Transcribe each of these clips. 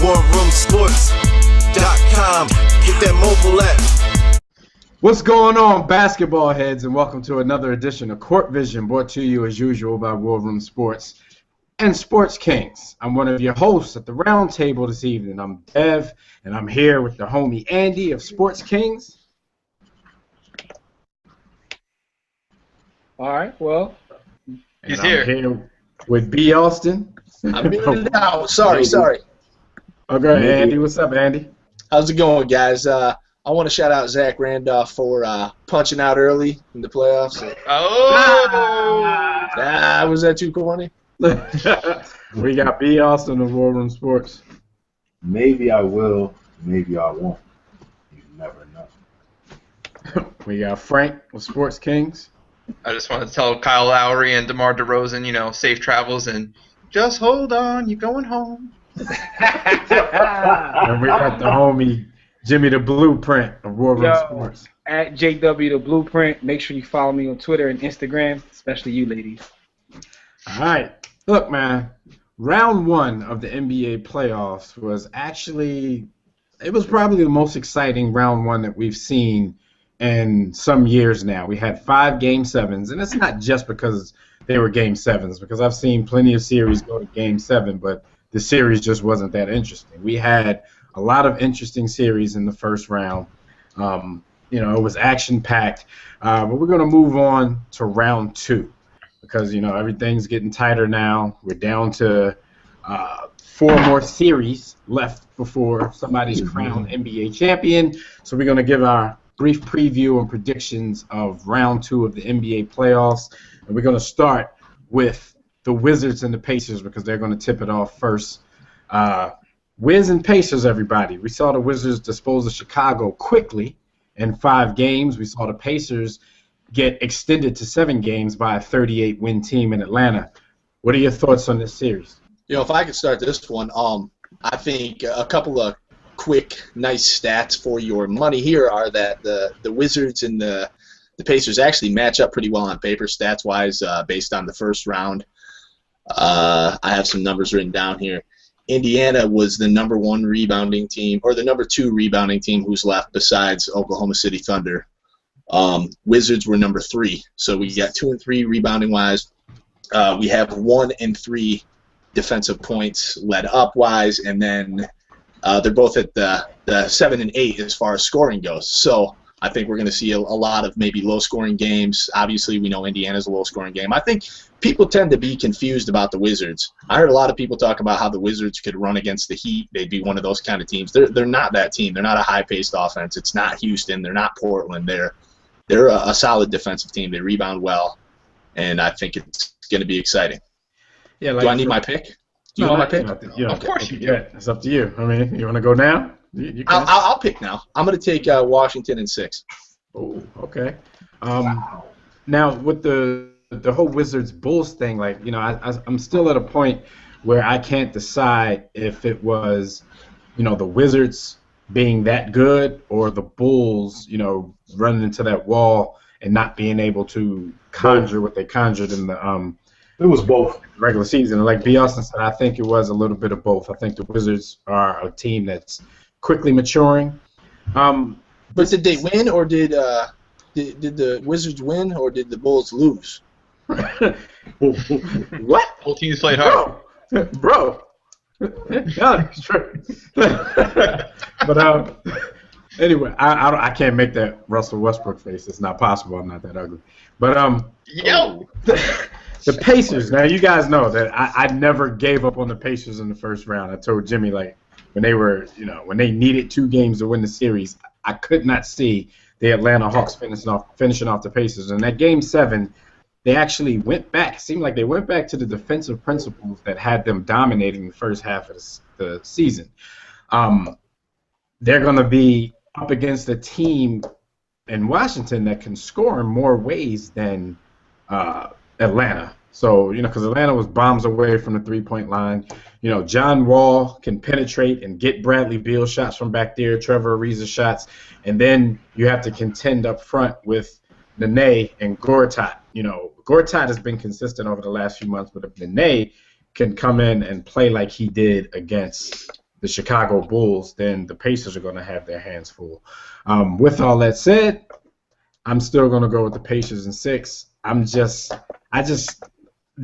WarRoomSports.com. Get that mobile app. What's going on, basketball heads, and welcome to another edition of Court Vision, brought to you as usual by War Room Sports and Sports Kings. I'm one of your hosts at the round table this evening. I'm Dev, and I'm here with the homie Andy of Sports Kings. All right, well, and I'm here with B. Austin. I'm in and out. Sorry. Okay, Andy, what's up, Andy? How's it going, guys? I want to shout out Zach Randolph for punching out early in the playoffs. Was that too corny? We got B. Austin of War Room Sports. Maybe I will, maybe I won't. You never know. We got Frank of Sports Kings. I just want to tell Kyle Lowry and DeMar DeRozan, safe travels and just hold on, you're going home. And we got the homie Jimmy the Blueprint of War Room Sports. At JW the Blueprint. Make sure you follow me on Twitter and Instagram, especially you ladies. All right. Look, man, round one of the NBA playoffs was actually, it was probably the most exciting round one that we've seen in some years now. We had 5 Game 7s, and it's not just because they were Game 7s, because I've seen plenty of series go to Game 7, but the series just wasn't that interesting. We had a lot of interesting series in the first round. It was action-packed. But we're going to move on to round 2 because, everything's getting tighter now. We're down to 4 more series left before somebody's crowned NBA champion. So we're going to give our brief preview and predictions of round 2 of the NBA playoffs. And we're going to start with the Wizards and the Pacers because they're going to tip it off first. Wiz and Pacers, everybody. We saw the Wizards dispose of Chicago quickly in 5 games. We saw the Pacers get extended to 7 games by a 38-win team in Atlanta. What are your thoughts on this series? If I could start this one, I think a couple of quick, nice stats for your money here are that the Wizards and the Pacers actually match up pretty well on paper, stats-wise, based on the first round. I have some numbers written down here. Indiana was the number 1 rebounding team, or the number 2 rebounding team who's left besides Oklahoma City Thunder. Wizards were number 3, so we got 2 and 3 rebounding-wise. We have 1 and 3 defensive points led up-wise, and then they're both at the 7 and 8 as far as scoring goes. So I think we're going to see a lot of maybe low-scoring games. Obviously, we know Indiana's a low-scoring game. I think people tend to be confused about the Wizards. I heard a lot of people talk about how the Wizards could run against the Heat. They'd be one of those kind of teams. They're not that team. They're not a high-paced offense. It's not Houston. They're not Portland. They're a solid defensive team. They rebound well, and I think it's going to be exciting. Yeah. Do I need my pick? Do you want my pick? Of course you do. Yeah, it's up to you. I mean, you want to go now? You can. I'll pick now. I'm going to take Washington in 6. Oh, okay. Now with the whole Wizards Bulls thing, I'm still at a point where I can't decide if it was, the Wizards being that good or the Bulls, running into that wall and not being able to conjure what they conjured in the It was both. regular season. Like B. Austin said, I think it was a little bit of both. I think the Wizards are a team that's quickly maturing. But did they win, or did the Wizards win, or did the Bulls lose? What? Both teams played hard. Bro. Yeah, it's true. But anyway, I can't make that Russell Westbrook face. It's not possible. I'm not that ugly. But the Pacers. Now you guys know that I never gave up on the Pacers in the first round. I told Jimmy when they were when they needed 2 games to win the series, I could not see the Atlanta Hawks finishing off the Pacers. And that Game 7, they actually went back. It seemed like they went back to the defensive principles that had them dominating the first half of the season. They're going to be up against a team in Washington that can score in more ways than Atlanta. So, because Atlanta was bombs away from the three-point line. John Wall can penetrate and get Bradley Beal shots from back there, Trevor Ariza shots, and then you have to contend up front with Nene and Gortat. Gortat has been consistent over the last few months, but if Nene can come in and play like he did against the Chicago Bulls, then the Pacers are going to have their hands full. With all that said, I'm still going to go with the Pacers in 6.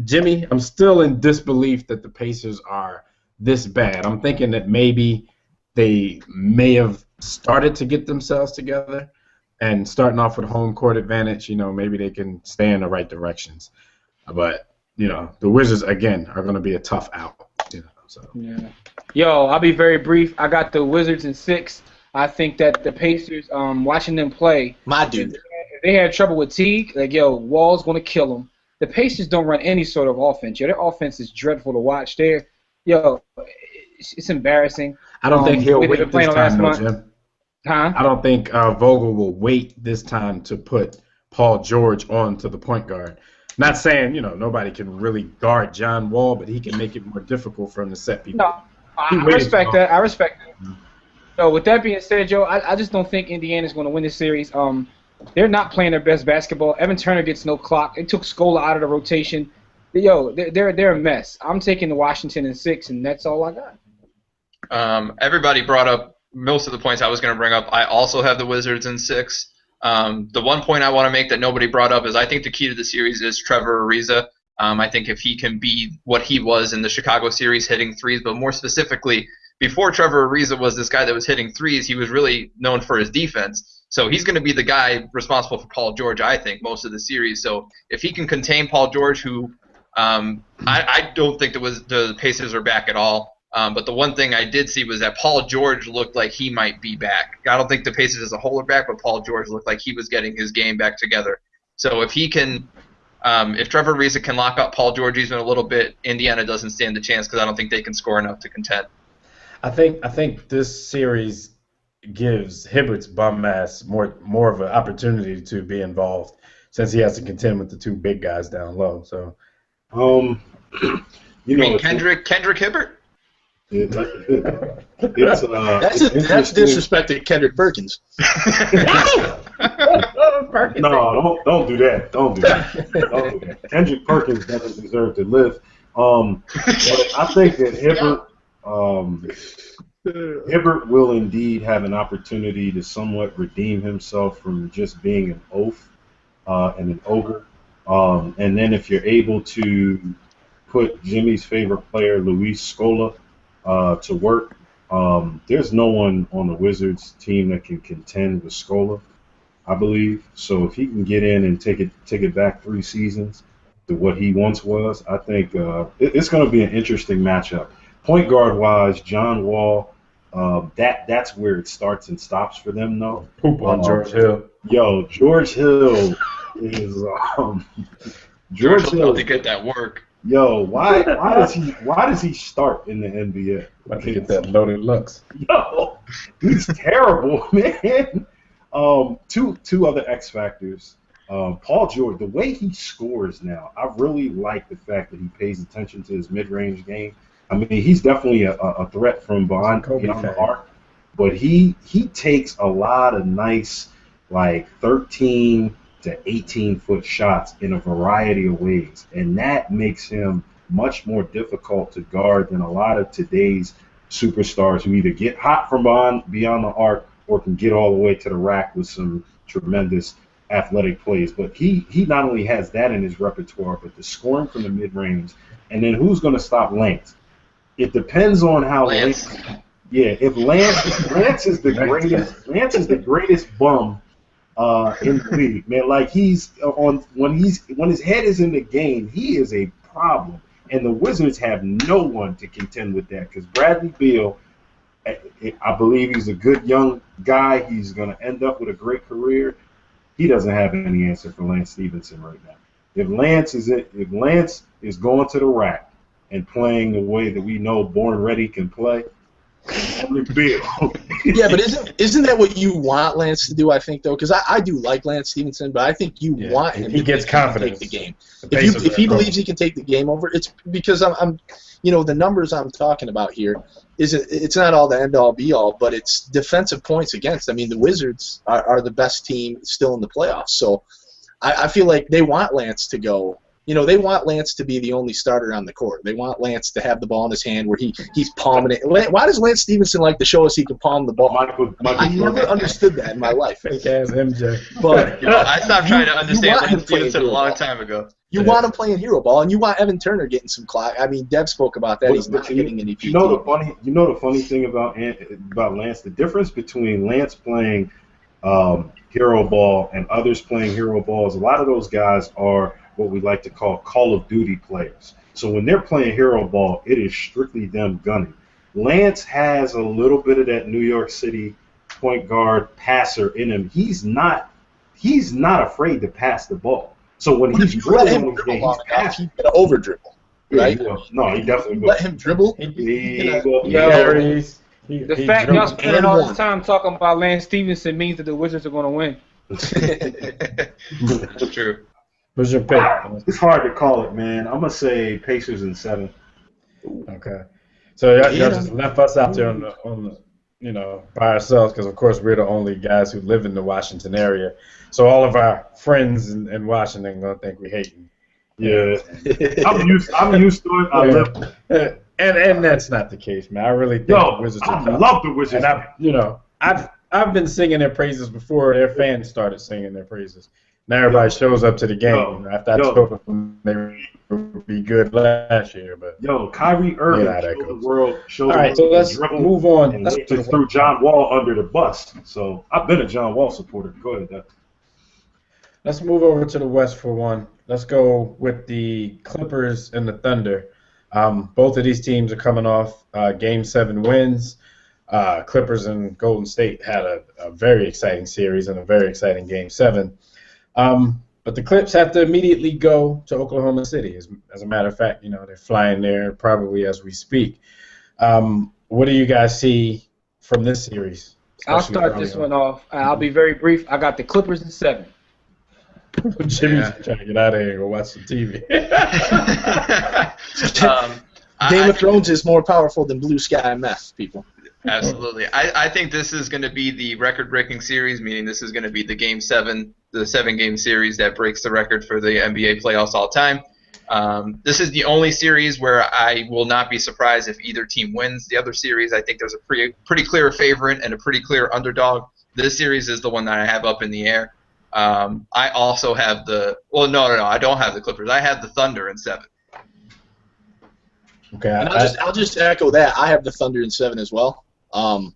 Jimmy, I'm still in disbelief that the Pacers are this bad. I'm thinking that maybe they may have started to get themselves together, and starting off with home court advantage, maybe they can stay in the right directions. But, the Wizards, again, are going to be a tough out. So. Yeah. Yo, I'll be very brief. I got the Wizards in 6. I think that the Pacers, watching them play, My dude. if they had trouble with Teague, Wall's going to kill them. The Pacers don't run any sort of offense. Their offense is dreadful to watch. It's embarrassing. I don't think he'll wait this time, month. Jim. Huh? I don't think Vogel will wait this time to put Paul George on to the point guard. Not saying, nobody can really guard John Wall, but he can make it more difficult for him to set people. No, I respect that. Mm-hmm. So with that being said, Joe, I just don't think Indiana's going to win this series. They're not playing their best basketball. Evan Turner gets no clock. They took Scola out of the rotation. They're a mess. I'm taking the Washington in 6, and that's all I got. Everybody brought up most of the points I was going to bring up. I also have the Wizards in 6. The one point I want to make that nobody brought up is I think the key to the series is Trevor Ariza. I think if he can be what he was in the Chicago series, hitting threes, but more specifically, before Trevor Ariza was this guy that was hitting threes, he was really known for his defense. So he's going to be the guy responsible for Paul George, I think, most of the series. So if he can contain Paul George, who I don't think the Pacers are back at all. But the one thing I did see was that Paul George looked like he might be back. I don't think the Pacers as a whole are back, but Paul George looked like he was getting his game back together. So if he can, if Trevor Ariza can lock up Paul George even a little bit, Indiana doesn't stand a chance because I don't think they can score enough to contend. I think this series gives Hibbert's bum ass more of an opportunity to be involved since he has to contend with the two big guys down low. So, you mean Kendrick Hibbert? That's disrespect to Kendrick Perkins. No, don't do that. Don't do that. Kendrick Perkins doesn't deserve to live. But I think that Hibbert will indeed have an opportunity to somewhat redeem himself from just being an oaf and an ogre. And then if you're able to put Jimmy's favorite player, Luis Scola, to work, there's no one on the Wizards team that can contend with Scola, I believe. So if he can get in and take it back 3 seasons to what he once was, I think it's going to be an interesting matchup. Point guard wise, John Wall, that's where it starts and stops for them, though. Poop on George Hill. Yo, George Hill is George Hill to get that work. Yo, why does he start in the NBA? About to get that loaded looks. Yo, he's terrible, man. Two other X factors. Paul George, the way he scores now, I really like the fact that he pays attention to his mid-range game. I mean, he's definitely a threat from beyond the arc, but he takes a lot of nice, 13 to 18-foot shots in a variety of ways, and that makes him much more difficult to guard than a lot of today's superstars who either get hot from beyond the arc or can get all the way to the rack with some tremendous athletic plays. But he not only has that in his repertoire, but the scoring from the mid-range, and then who's going to stop Lance? It depends on how Lance. Yeah, if Lance is the greatest bum in the league, man. Like he's when his head is in the game, he is a problem. And the Wizards have no one to contend with that because Bradley Beal, I believe he's a good young guy. He's going to end up with a great career. He doesn't have any answer for Lance Stevenson right now. If Lance is going to the rack and playing the way that we know Born Ready can play, Beal. Yeah, but isn't that what you want Lance to do? I think though, because I do like Lance Stevenson, but I think you want him. He gets confidence. Take the game. If he believes he can take the game over, it's because I'm the numbers I'm talking about here it's not all the end all be all, but it's defensive points against. I mean, the Wizards are the best team still in the playoffs, so I feel like they want Lance to go they want Lance to be the only starter on the court. They want Lance to have the ball in his hand where he's palming it. Why does Lance Stevenson like to show us he can palm the ball? I never understood that in my life. Fake ass MJ. But I stopped trying to understand Lance Stevenson a long time ago. You want him playing hero ball, and you want Evan Turner getting some clock. I mean, Dev spoke about that. He's not getting any PT. You know the funny thing about Lance, the difference between Lance playing hero ball and others playing hero balls. A lot of those guys are what we like to call Call of Duty players. So when they're playing hero ball, it is strictly them gunning. Lance has a little bit of that New York City point guard passer in him. He's not afraid to pass the ball. So when he's dribbling, he's passing. He's gonna over dribble, right? No, he definitely will. Let him dribble. The fact y'all spending all this time talking about Lance Stevenson means that the Wizards are going to win. That's true. What's your pick? It's hard to call it, man. I'm gonna say Pacers in 7. Okay. So y'all just left us out there on the by ourselves because of course we're the only guys who live in the Washington area. So all of our friends in Washington gonna think we hating. Yeah. I'm used to it. And that's not the case, man. I really think the Wizards are tough. I love the Wizards. And I've been singing their praises before their fans started singing their praises. Now everybody shows up to the game. After I told them they would be good last year, but Kyrie Irving showed the world. So let's move on. And they just threw John Wall under the bus. So I've been a John Wall supporter. Go ahead, Dad. Let's move over to the West for one. Let's go with the Clippers and the Thunder. Both of these teams are coming off Game 7 wins. Clippers and Golden State had a very exciting series and a very exciting Game 7. But the Clips have to immediately go to Oklahoma City. As a matter of fact, they're flying there probably as we speak. What do you guys see from this series? I'll start this one off. I'll be very brief. I got the Clippers in 7. Jimmy's trying to get out of here and go watch some TV. Game of Thrones is more powerful than Blue Sky Meth, people. Absolutely. I think this is going to be the record-breaking series, meaning this is going to be the Game 7, the 7-game series that breaks the record for the NBA playoffs all time. This is the only series where I will not be surprised if either team wins. The other series, I think there's a pretty clear favorite and a pretty clear underdog. This series is the one that I have up in the air. I also have I don't have the Clippers. I have the Thunder in 7. Okay, and I'll just echo that. I have the Thunder in 7 as well. I'm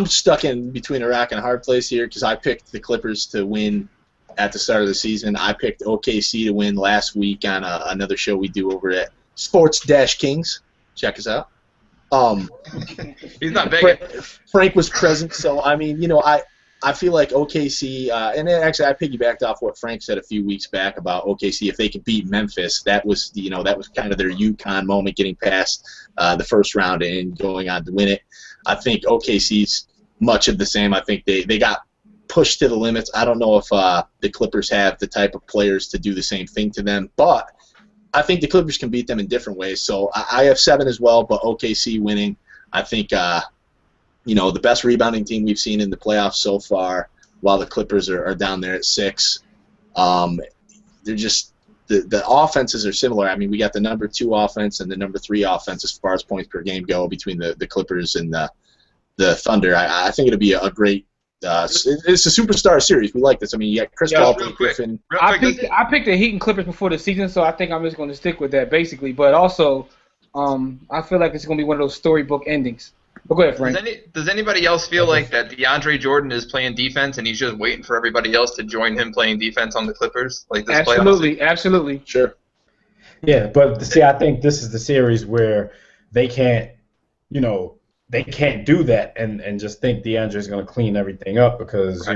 stuck in between a rock and a hard place here because I picked the Clippers to win at the start of the season. I picked OKC to win last week on another show we do over at Sports-Kings. Check us out. He's not begging. Frank was present, so I mean, I feel like OKC, and then actually I piggybacked off what Frank said a few weeks back about OKC. If they could beat Memphis, that was kind of their UConn moment, getting past the first round and going on to win it. I think OKC's much of the same. I think they got pushed to the limits. I don't know if the Clippers have the type of players to do the same thing to them, but I think the Clippers can beat them in different ways. So I have 7 as well, but OKC winning. I think the best rebounding team we've seen in the playoffs so far, while the Clippers are down there at 6. They're just the offenses are similar. I mean, we got the number 2 offense and the number 3 offense as far as points per game go between the Clippers and the Thunder. I think it'll be a great. It's a superstar series. We like this. I mean, you got Chris Paul, Griffin. I picked the Heat and Clippers before the season, so I think I'm just going to stick with that basically. But also, I feel like it's going to be one of those storybook endings. But go ahead, Frank. Does anybody else feel like that DeAndre Jordan is playing defense and he's just waiting for everybody else to join him playing defense on the Clippers? Like this Absolutely. Sure. Yeah, but see, I think this is the series where they can't do that and just think DeAndre's going to clean everything up because,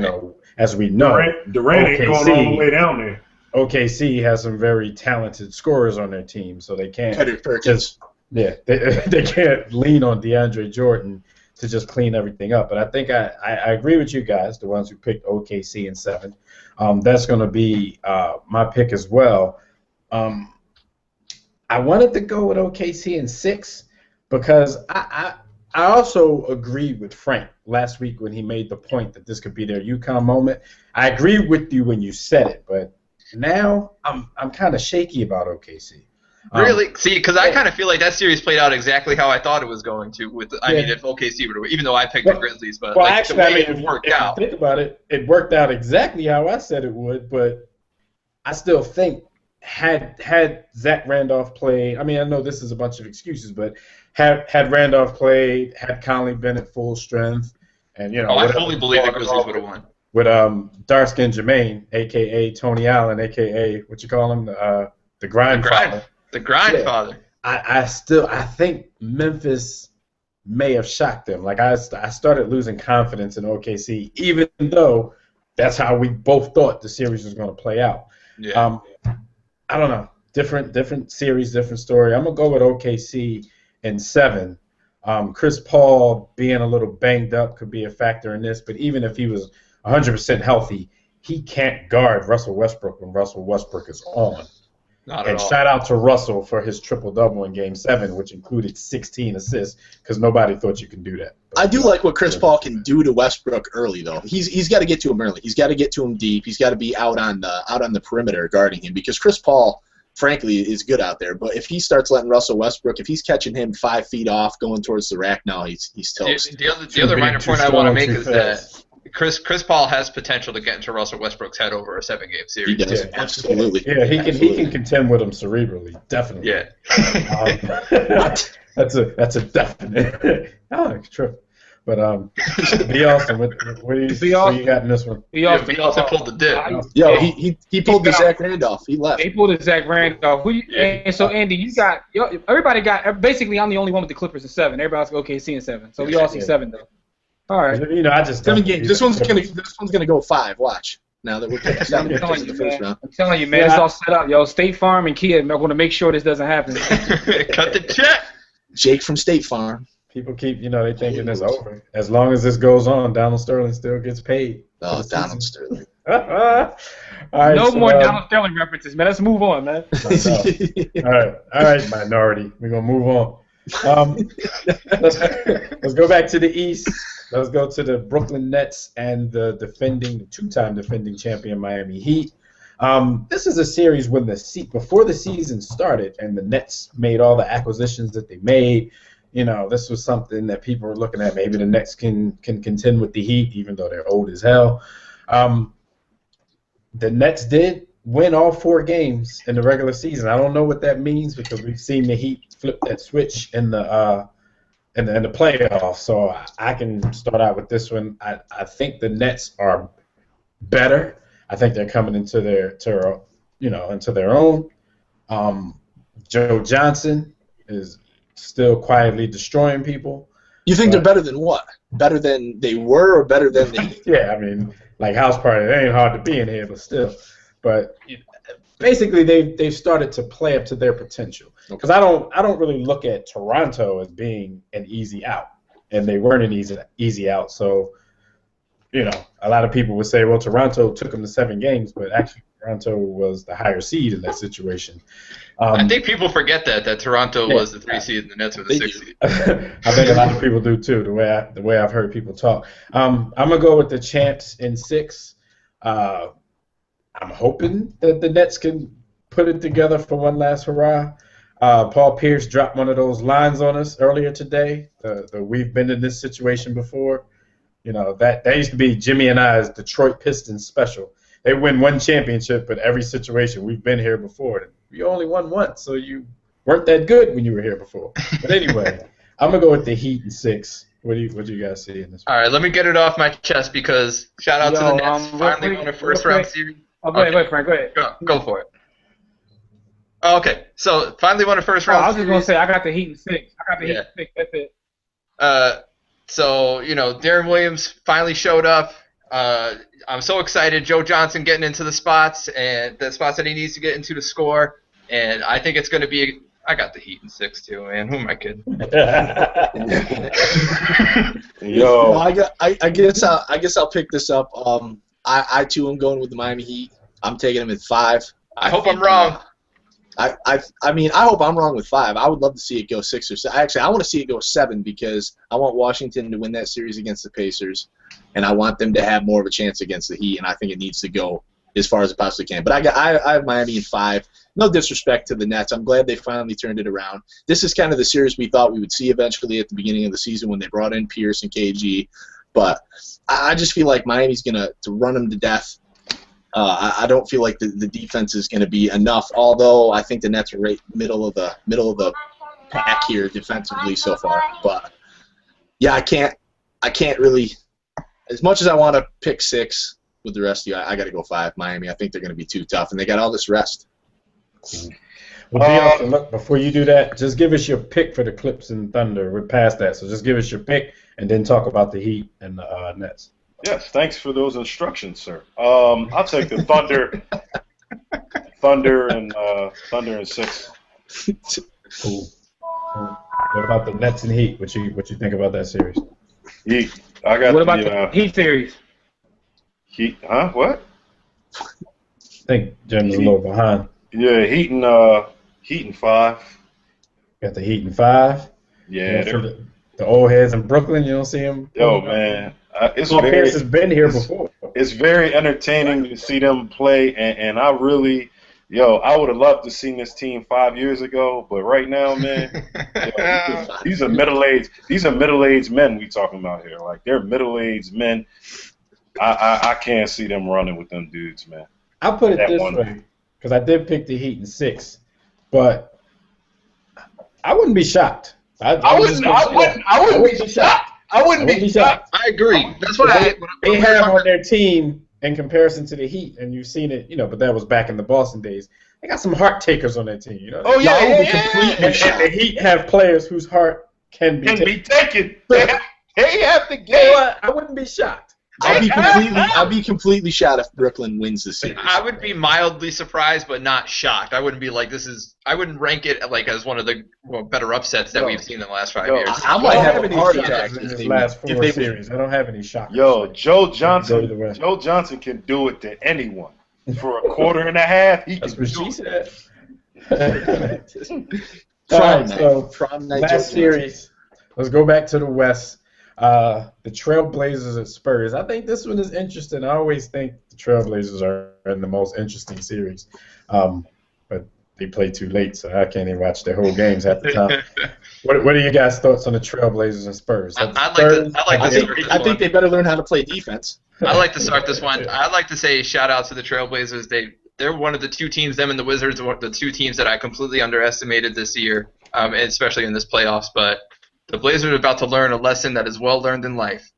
as we know, Durant ain't going all the way down there. OKC has some very talented scorers on their team, so they can't just they can't lean on DeAndre Jordan to just clean everything up. But I think I agree with you guys, the ones who picked OKC in 7. That's going to be my pick as well. I wanted to go with OKC in 6 because I also agreed with Frank last week when he made the point that this could be their UConn moment. I agree with you when you said it, but Now I'm kind of shaky about OKC. Really? See, because I kind of feel like that series played out exactly how I thought it was going to. I mean, if OKC would have, even though I picked the Grizzlies, but actually, the way it worked out. If you think about it, it worked out exactly how I said it would. But I still think had Zach Randolph played, I mean, I know this is a bunch of excuses, but had Randolph played, had Conley been at full strength, and I fully believe the Grizzlies would have won. With dark-skinned Jermaine, aka Tony Allen, aka what you call him, the grind father. The grind father. I think Memphis may have shocked them. Like I started losing confidence in OKC, even though that's how we both thought the series was going to play out. Yeah. I don't know. Different series, different story. I'm gonna go with OKC in 7. Chris Paul being a little banged up could be a factor in this, but even if he was 100% healthy, he can't guard Russell Westbrook when Russell Westbrook is on. Not at all. And shout out to Russell for his triple-double in Game 7, which included 16 assists, because nobody thought you could do that. But, I do like what Chris Paul can do to Westbrook early, though. He's got to get to him early. He's got to get to him deep. He's got to be out on the perimeter guarding him, because Chris Paul, frankly, is good out there. But if he starts letting Russell Westbrook, if he's catching him 5 feet off, going towards the rack now, he's toast. The other minor point I want to make is that Chris Paul has potential to get into Russell Westbrook's head over a 7-game series. He does, absolutely. Yeah, he can contend with him cerebrally, definitely. Yeah. That's a definite. True. But B. Austin, what do you got in this one? B. Austin pulled the dip. Yeah, he pulled the Zach Randolph. He left. He pulled the Zach Randolph. And so Andy, everybody got basically. I'm the only one with the Clippers at 7. Everybody else OKC in 7. So we all see 7 though. All right. I just 7 games. This one's gonna go 5. Watch. Now that we're picking 7 games in the first round. I'm telling you, man, it's all set up. Yo, State Farm and Kia are going to make sure this doesn't happen. Cut the check. Jake from State Farm. People keep, they thinking it's over. As long as this goes on, Donald Sterling still gets paid. Oh, Donald Sterling. All right, no more Donald Sterling references, man. Let's move on, man. All right, minority. We're gonna move on. Let's go back to the East. Let's go to the Brooklyn Nets and the two-time defending champion Miami Heat. This is a series when before the season started and the Nets made all the acquisitions that they made. This was something that people were looking at. Maybe the Nets can contend with the Heat, even though they're old as hell. The Nets did win all 4 games in the regular season. I don't know what that means because we've seen the Heat flip that switch in the playoffs. So I can start out with this one. I think the Nets are better. I think they're coming into their own. Joe Johnson is still quietly destroying people. You think they're better than what? Better than they were, or better than they? Yeah, I mean, like house party. It ain't hard to be in here, but still. But basically, they've started to play up to their potential. Because I don't really look at Toronto as being an easy out, and they weren't an easy out. So, a lot of people would say, well, Toronto took them to 7 games, but actually Toronto was the higher seed in that situation. I think people forget that Toronto was the 3 seed and the Nets were the 6 seed. I think a lot of people do too. The way I've heard people talk. I'm gonna go with the champs in 6. I'm hoping that the Nets can put it together for one last hurrah. Paul Pierce dropped one of those lines on us earlier today. We've been in this situation before. That used to be Jimmy and I's Detroit Pistons special. They win 1 championship, but every situation we've been here before. We only won once, so you weren't that good when you were here before. But anyway, I'm gonna go with the Heat in 6. What do you guys see in this one? All right, let me get it off my chest because shout out to the Nets finally won a first-round series. Oh, go ahead, Frank. Go ahead. Go for it. Okay, so finally won a first-round series. I was just gonna say I got the Heat in 6. I got the Heat in 6. That's it. So Darren Williams finally showed up. I'm so excited. Joe Johnson getting into the spots and the spots that he needs to get into to score. And I think it's going to be. I got the Heat in 6 too, man. Who am I kidding? Yo, I guess I'll pick this up. I too am going with the Miami Heat. I'm taking them at 5. I hope I'm wrong. I mean, I hope I'm wrong with 5. I would love to see it go 6 or 7. Actually, I want to see it go 7 because I want Washington to win that series against the Pacers, and I want them to have more of a chance against the Heat. And I think it needs to go as far as it possibly can. But I have Miami in 5. No disrespect to the Nets. I'm glad they finally turned it around. This is kind of the series we thought we would see eventually at the beginning of the season when they brought in Pierce and KG. But I just feel like Miami's going to run them to death. I don't feel like the defense is going to be enough, although I think the Nets are right middle of the pack here defensively so far. But, yeah, I can't really – as much as I want to pick 6 with the rest of you, I got to go 5, Miami. I think they're going to be too tough, and they got all this rest. Well, look, before you do that, just give us your pick for the Clips and Thunder. We're past that, so just give us your pick and then talk about the Heat and the Nets. Yes, thanks for those instructions, sir. I'll take the Thunder. Thunder and 6. Cool. What about the Nets and Heat? What you think about that series? Heat. I got. What about the Heat series? Heat? Huh? What? I think Jim's a little behind. Yeah, Heat and 5. Got the Heat in 5. Yeah, the old heads in Brooklyn. You don't see them. Yo, man, Pierce has been here before. It's very entertaining to see them play, and I really, I would have loved to see this team 5 years ago, but right now, man, these are middle-aged men we talking about here. Like, they're middle-aged men. I can't see them running with them dudes, man. I'll put it this way, because I did pick the Heat in 6, but I wouldn't be shocked. I wouldn't be shocked. I wouldn't be shocked. I agree. That's what they have on their team in comparison to the Heat, and you've seen it, but that was back in the Boston days. They got some heart takers on their team, Oh yeah, and the Heat have players whose heart can be taken. They have the game. I wouldn't be shocked. I'll be completely shocked if Brooklyn wins the series. I would be mildly surprised, but not shocked. I wouldn't be like, I wouldn't rank it like as one of the better upsets that we've seen in the last 5 years. I might have a heart attack in this last 4 series. I don't have any shock. Joe Johnson can do it to anyone. For a quarter and a half, he can do it. That's what she said. All right, so last series. Let's go back to the West. The Trailblazers at Spurs. I think this one is interesting. I always think the Trailblazers are in the most interesting series, but they play too late, so I can't even watch their whole games half the time. What are you guys' thoughts on the Trailblazers and Spurs? I think they better learn how to play defense. I'd like to start this one. I'd like to say shout out to the Trailblazers. They're one of the 2 teams, them and the Wizards, are the 2 teams that I completely underestimated this year, especially in this playoffs, but the Blazers are about to learn a lesson that is well learned in life.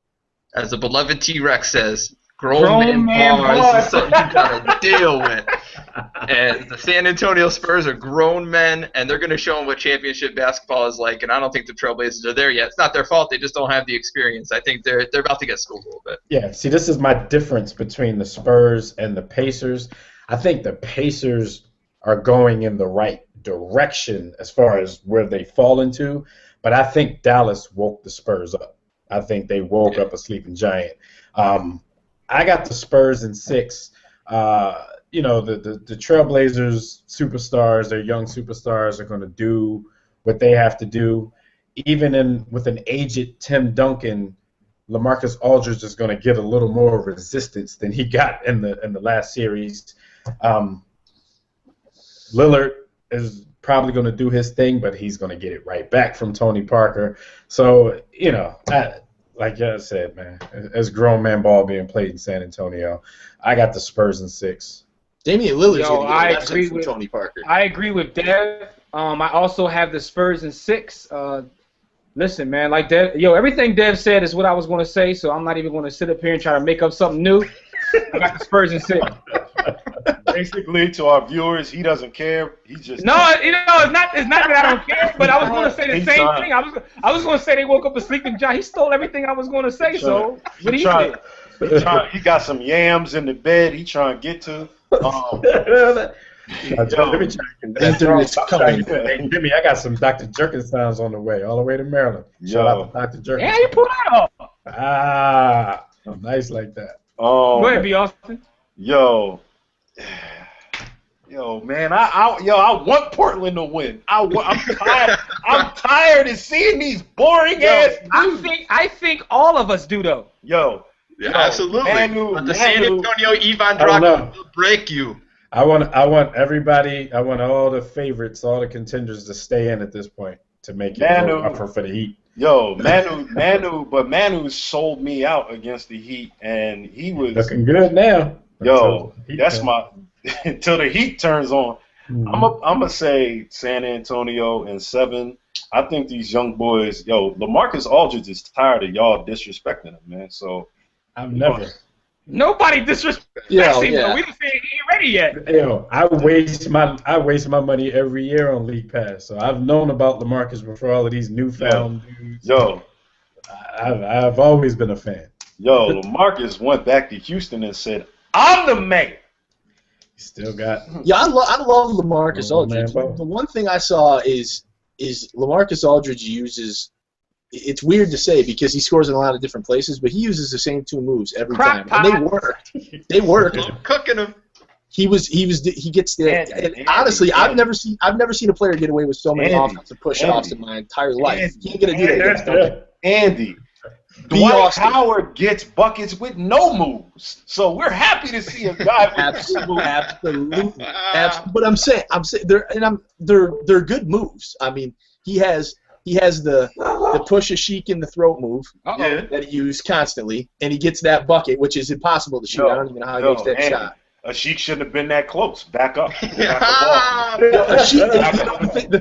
As the beloved T-Rex says, grown man bars is something you gotta deal with. And the San Antonio Spurs are grown men, and they're going to show them what championship basketball is like, and I don't think the Trailblazers are there yet. It's not their fault. They just don't have the experience. I think they're about to get schooled a little bit. Yeah, see, this is my difference between the Spurs and the Pacers. I think the Pacers are going in the right direction as far as where they fall into. But I think Dallas woke the Spurs up. I think they woke up a sleeping giant. I got the Spurs in 6. The Trailblazers superstars, their young superstars, are going to do what they have to do. Even with an aged Tim Duncan, LaMarcus Aldridge is going to get a little more resistance than he got in the last series. Lillard is probably going to do his thing, but he's going to get it right back from Tony Parker. So, like I said, man, as grown man ball being played in San Antonio, I got the Spurs in 6. Damian Lillard's going to get a lesson from Tony Parker. I agree with Dev. I also have the Spurs in 6. Listen, man, like Dev, everything Dev said is what I was going to say, so I'm not even going to sit up here and try to make up something new. I got the Spurs in 6. Basically, to our viewers, he doesn't care. He just it's not that I don't care, but I was going to say the same thing. I was going to say they woke up a sleeping giant. He stole everything I was going to say. So what he did? He got some yams in the bed. He trying to get to. Hey, Jimmy, I got some Dr. Jerkin sounds on the way, all the way to Maryland. Shout out to Dr. Jerkin. Yeah, you pull that off. I'm nice like that. Go ahead, B. Austin. Yo, man, I want Portland to win. I'm tired. I'm tired of seeing these boring ass dudes. I think all of us do though. Yo, Yeah, absolutely. But the San Antonio Ivan Drago will break you. I want everybody. I want all the favorites, all the contenders to stay in at this point to make it rougher for the Heat. Yo, Manu sold me out against the Heat, and he was looking good now. Yo, that's until the Heat turns on. I'm gonna say San Antonio in 7. I think these young boys, LaMarcus Aldridge is tired of y'all disrespecting him, man. So I've never. Nobody disrespects him. Yeah. We didn't say he ain't ready yet. Yo, I waste my money every year on League Pass, so I've known about LaMarcus before all of these newfound dudes. Yo, I've always been a fan. Yo, LaMarcus went back to Houston and said, "I'm the man." He still got. Yeah, I love LaMarcus Aldridge. The one thing I saw is LaMarcus Aldridge uses. It's weird to say because he scores in a lot of different places, but he uses the same 2 moves every time, and they work. They work. I'm cooking him. He gets there. And honestly, I've never seen a player get away with so many offensive push-offs in my entire life. You ain't gonna do that against Duncan. Andy. Dwight Howard gets buckets with no moves, so we're happy to see a guy with absolutely. But I'm saying they're good moves. I mean, he has the push a Sheik in the throat move that he uses constantly, and he gets that bucket, which is impossible to shoot. I don't even know how he makes that shot. A Sheik shouldn't have been that close. Back up. The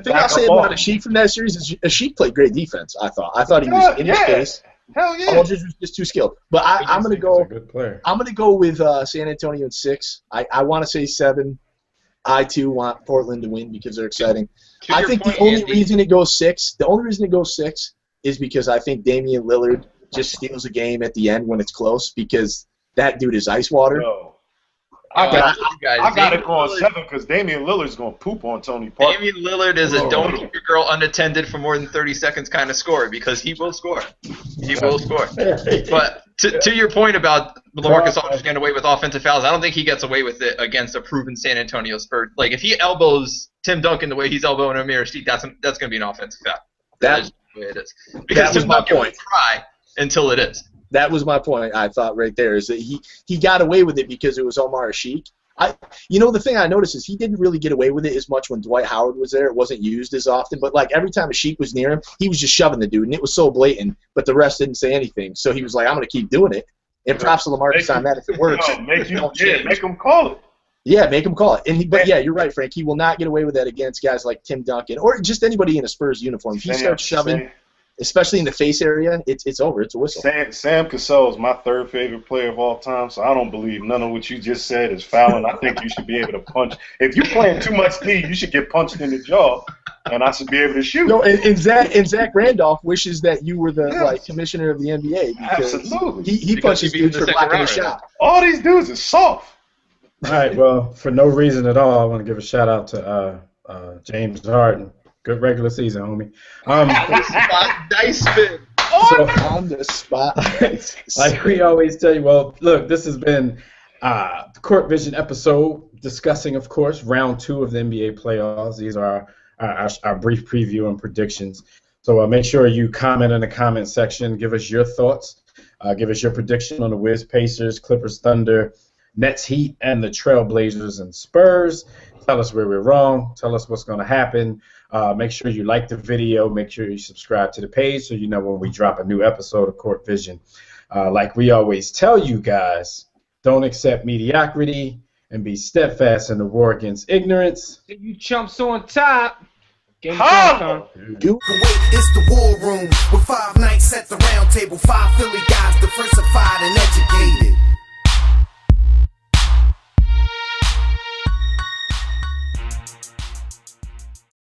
thing I'll say about a Sheik from that series is a Sheik played great defense. I thought he was in his space. Hell yeah. Aldridge was just too skilled. But I'm gonna go. I'm gonna go with San Antonio in 6. I want to say 7. I too want Portland to win because they're exciting. I think the only reason it goes 6 is because I think Damian Lillard just steals a game at the end when it's close because that dude is ice water. Yo, I got it going 7 because Damian Lillard's going to poop on Tony Parker. Damian Lillard is a don't keep your girl unattended for more than 30 seconds kind of scorer because he will score. He will score. But to your point about LaMarcus Aldridge getting away with offensive fouls, I don't think he gets away with it against a proven San Antonio Spurs. Like, if he elbows Tim Duncan the way he's elbowing Amir Sheik, that's going to be an offensive foul. That is the way it is. Because Tim Duncan won't try until it is. That was my point, I thought, right there, is that he got away with it because it was Omar Sheik. The thing I noticed is he didn't really get away with it as much when Dwight Howard was there. It wasn't used as often. But, like, every time a Sheik was near him, he was just shoving the dude, and it was so blatant, but the rest didn't say anything. So he was like, I'm going to keep doing it. And props to LaMarcus on that if it works. Make him call it. Yeah, make him call it. But you're right, Frank. He will not get away with that against guys like Tim Duncan or just anybody in a Spurs uniform. If he starts shoving, especially in the face area, it's over. It's a whistle. Sam Cassell is my 3rd favorite player of all time, so I don't believe none of what you just said is fouling. I think you should be able to punch. If you're playing too much D, you should get punched in the jaw, and I should be able to shoot. No, and Zach Randolph wishes that you were the commissioner of the NBA because absolutely he punches dudes for blocking the shot. All these dudes are soft. All right, well, for no reason at all, I want to give a shout out to James Harden. Good regular season, homie. Nice spin. On the spot. Like we always tell you, well, look, this has been the Court Vision episode discussing, of course, round 2 of the NBA playoffs. These are our brief preview and predictions. So make sure you comment in the comment section. Give us your thoughts. Give us your prediction on the Wiz, Pacers, Clippers, Thunder, Nets, Heat, and the Trailblazers and Spurs. Tell us where we're wrong. Tell us what's going to happen. Make sure you like the video. Make sure you subscribe to the page so you know when we drop a new episode of Court Vision. Like we always tell you guys, don't accept mediocrity and be steadfast in the war against ignorance. You chumps on top. Wait, it's the war room with 5 nights at the round table, 5 Philly guys.